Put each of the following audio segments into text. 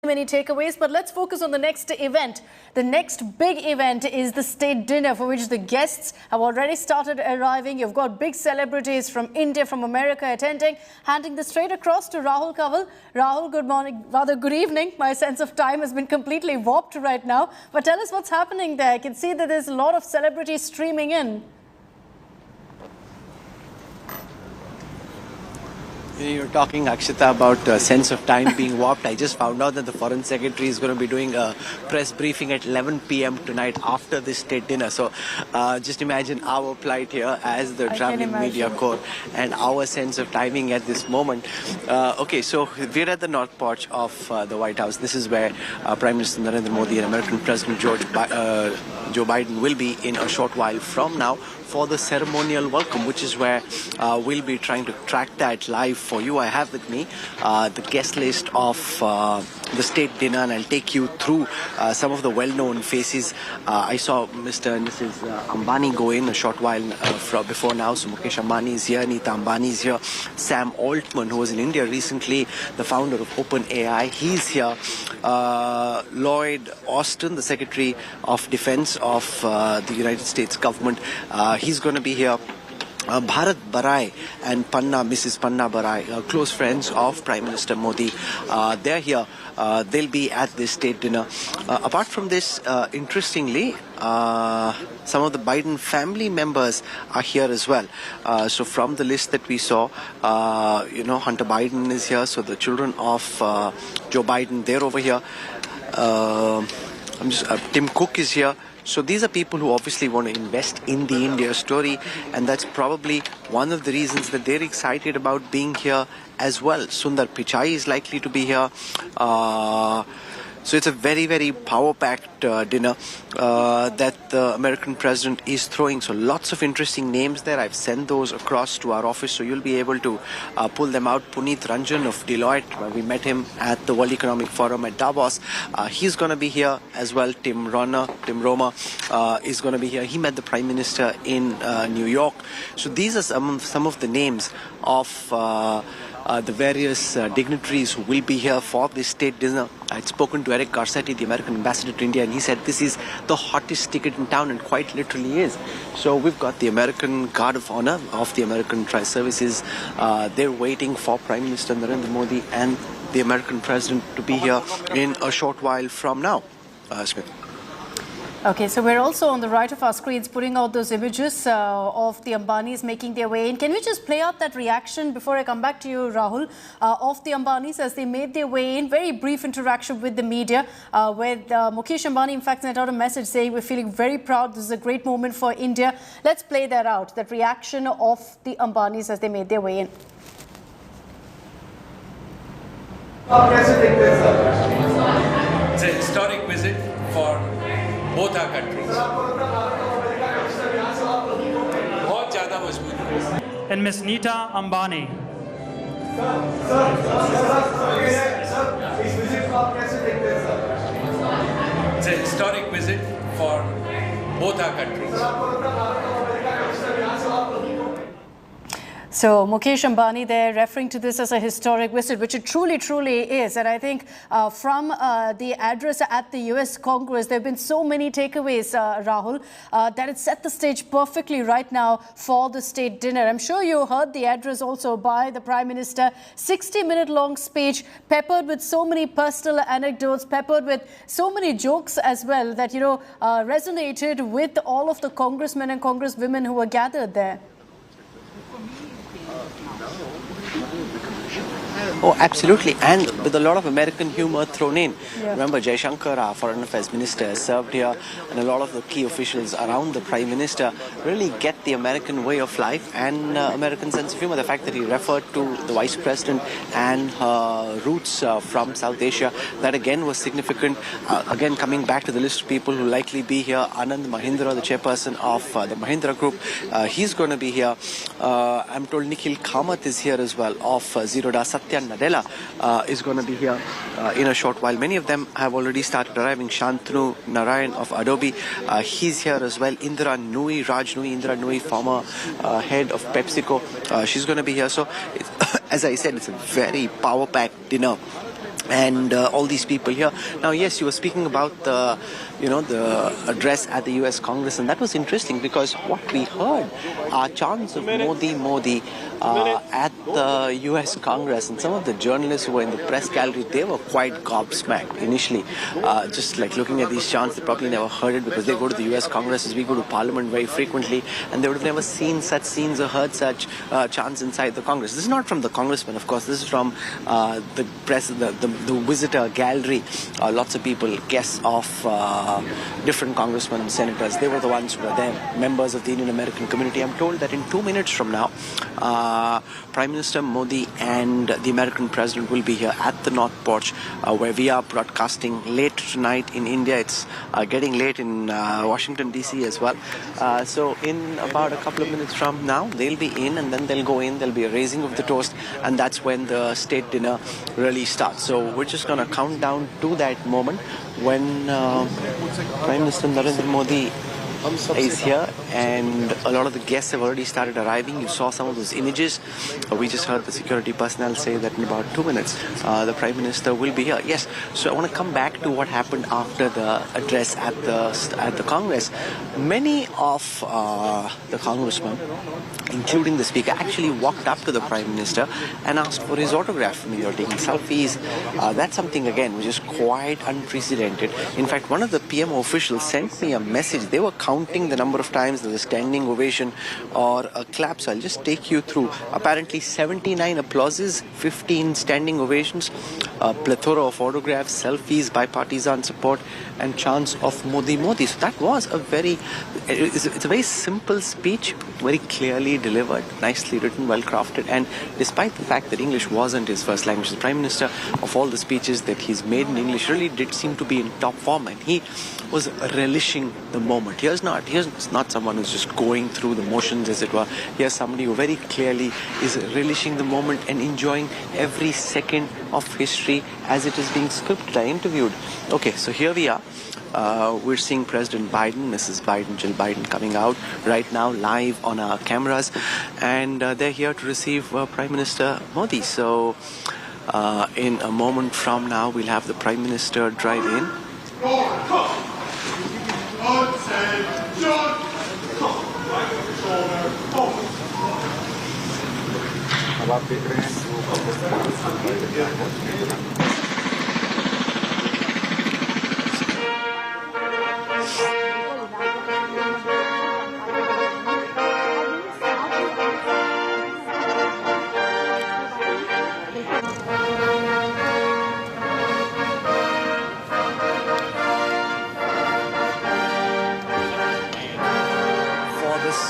Many takeaways, but let's focus on the next event. The next big event is the state dinner, for which the guests have already started arriving. You've got big celebrities from India, from America attending. Handing this straight across to Rahul Kaval. Rahul, good morning, rather good evening. My sense of time has been completely warped right now. But tell us what's happening there. I can see that there's a lot of celebrities streaming in. You're talking, Akshita, about sense of time being warped. I just found out that the Foreign Secretary is going to be doing a press briefing at 11 p.m. tonight after this state dinner. So just imagine our plight here as the traveling media corps and our sense of timing at this moment. Okay, so we're at the North Porch of the White House. This is where Prime Minister Narendra Modi and American President Joe Biden will be in a short while from now for the ceremonial welcome, which is where we'll be trying to track that live for you. I have with me the guest list of the state dinner, and I'll take you through some of the well-known faces. I saw Mr. and Mrs. Ambani go in a short while before now. So Mukesh Ambani is here, Nita Ambani is here, Sam Altman, who was in India recently, the founder of OpenAI, he's here. Lloyd Austin, the Secretary of Defense of the United States government, he's going to be here. Bharat Barai and Mrs. Panna Barai, close friends of Prime Minister Modi, they're here. They'll be at this state dinner. Apart from this, interestingly, some of the Biden family members are here as well. So from the list that we saw, Hunter Biden is here. So the children of Joe Biden, they're over here. Tim Cook is here. So these are people who obviously want to invest in the India story, and that's probably one of the reasons that they're excited about being here as well. Sundar Pichai is likely to be here. So it's a very, very power-packed dinner that the American president is throwing. So lots of interesting names there. I've sent those across to our office, so you'll be able to pull them out. Puneet Ranjan of Deloitte, we met him at the World Economic Forum at Davos. He's going to be here as well. Tim Roma is going to be here. He met the Prime Minister in New York. So these are some of the names of the various dignitaries who will be here for this state dinner. I'd spoken to Eric Garcetti, the American ambassador to India, and he said this is the hottest ticket in town, and quite literally is. So we've got the American Guard of Honor of the American Tri-Services. They're waiting for Prime Minister Narendra Modi and the American President to be here in a short while from now. Smith. Okay, so we're also on the right of our screens putting out those images of the Ambanis making their way in. Can we just play out that reaction before I come back to you, Rahul, of the Ambanis as they made their way in? Very brief interaction with the media where Mukesh Ambani, in fact, sent out a message saying we're feeling very proud. This is a great moment for India. Let's play that out, that reaction of the Ambanis as they made their way in. It's an historic visit for both our countries. बहुत ज़्यादा मजबूत है. And Ms. Nita Ambani. It's an historic visit for both our countries. So Mukesh Ambani there referring to this as a historic visit, which it truly, truly is. And I think from the address at the US Congress, there have been so many takeaways, Rahul, that it set the stage perfectly right now for the state dinner. I'm sure you heard the address also by the Prime Minister. 60-minute long speech, peppered with so many personal anecdotes, peppered with so many jokes as well that, resonated with all of the congressmen and congresswomen who were gathered there. Oh, absolutely. And with a lot of American humor thrown in. Yeah. Remember, Jaishankar, our Foreign Affairs Minister, served here, and a lot of the key officials around the Prime Minister really get the American way of life and American sense of humor. The fact that he referred to the Vice President and her roots from South Asia, that again was significant. Again, coming back to the list of people who likely be here, Anand Mahindra, the chairperson of the Mahindra Group, he's going to be here. I'm told Nikhil Kamath is here as well, of Zerodha. Satya Nadella is going to be here in a short while. Many of them have already started arriving. Shantanu Narayan of Adobe, he's here as well. Indra Nui, former head of PepsiCo, she's going to be here. So, as I said, it's a very power-packed dinner and all these people here. Now, yes, you were speaking about the address at the U.S. Congress, and that was interesting because what we heard are chants of Modi, Modi at the U.S. Congress, and some of the journalists who were in the press gallery, they were quite gobsmacked initially. Just like looking at these chants, they probably never heard it because they go to the U.S. Congress as we go to Parliament very frequently, and they would have never seen such scenes or heard such chants inside the Congress. This is not from the congressman, of course. This is from the press, the visitor gallery. Lots of people, guests of different congressmen and senators, they were the ones who were there, members of the Indian American community. I'm told that in 2 minutes from now, Prime Minister Modi and the American President will be here at the North Porch, where we are broadcasting late tonight in India. It's getting late in Washington DC as well. So in about a couple of minutes from now, they'll be in, and then they'll go in. There'll be a raising of the toast, and that's when the state dinner really starts. So we're just going to count down to that moment when Prime Minister Narendra Modi is here, and a lot of the guests have already started arriving. You saw some of those images. We just heard the security personnel say that in about 2 minutes the Prime Minister will be here. Yes, so I want to come back to what happened after the address at the Congress. Many of the congressmen, including the Speaker, actually walked up to the Prime Minister and asked for his autograph. I mean, they were taking selfies. That's something, again, which is quite unprecedented. In fact, one of the PMO officials sent me a message. They were counting the number of times there was a standing ovation or a clap. So I'll just take you through. Apparently 79 applauses, 15 standing ovations, a plethora of autographs, selfies, bipartisan support, and chants of Modi, Modi. So that was it's a very simple speech, very clearly delivered, nicely written, well crafted. And despite the fact that English wasn't his first language, the Prime Minister, of all the speeches that he's made in English, really did seem to be in top form, and he was relishing the moment. Here's not someone who's just going through the motions, as it were. Here's somebody who very clearly is relishing the moment and enjoying every second of history as it is being scripted. I interviewed. Okay, so here we are. We're seeing President Biden, Mrs. Biden, Jill Biden, coming out right now live on our cameras, and they're here to receive Prime Minister Modi. So in a moment from now, we'll have the Prime Minister drive in.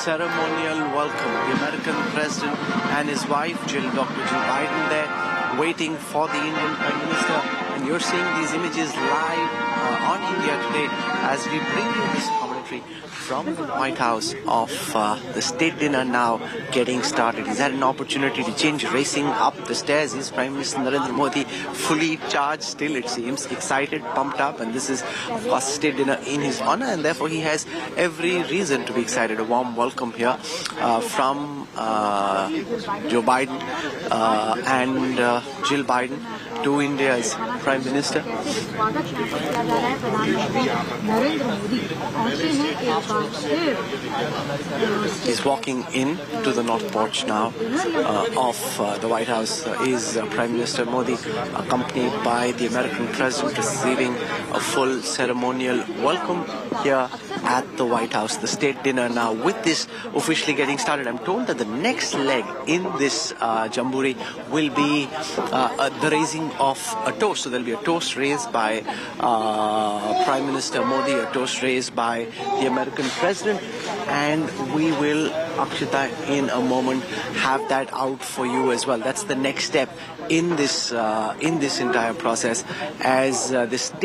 Ceremonial welcome. The American President and his wife, Dr. Jill Biden, there waiting for the Indian Prime Minister. And you're seeing these images live on India Today as we bring you this commentary from the White House of the state dinner now getting started. He's had an opportunity to change, racing up the stairs. He's Prime Minister Narendra Modi, fully charged still, it seems, excited, pumped up, and this is, of course, state dinner in his honor, and therefore he has every reason to be excited. A warm welcome here from Joe Biden and Jill Biden to India's Prime Minister. He's walking in to the North Porch now of the White House. Is Prime Minister Modi, accompanied by the American President, receiving a full ceremonial welcome here at the White House. The state dinner now, with this officially getting started. I'm told that the next leg in this jamboree will be the raising of a toast. So there'll be a toast raised by Prime Minister Modi, a toast raised by the American President, and we will, Akshita, in a moment have that out for you as well. That's the next step in this entire process as this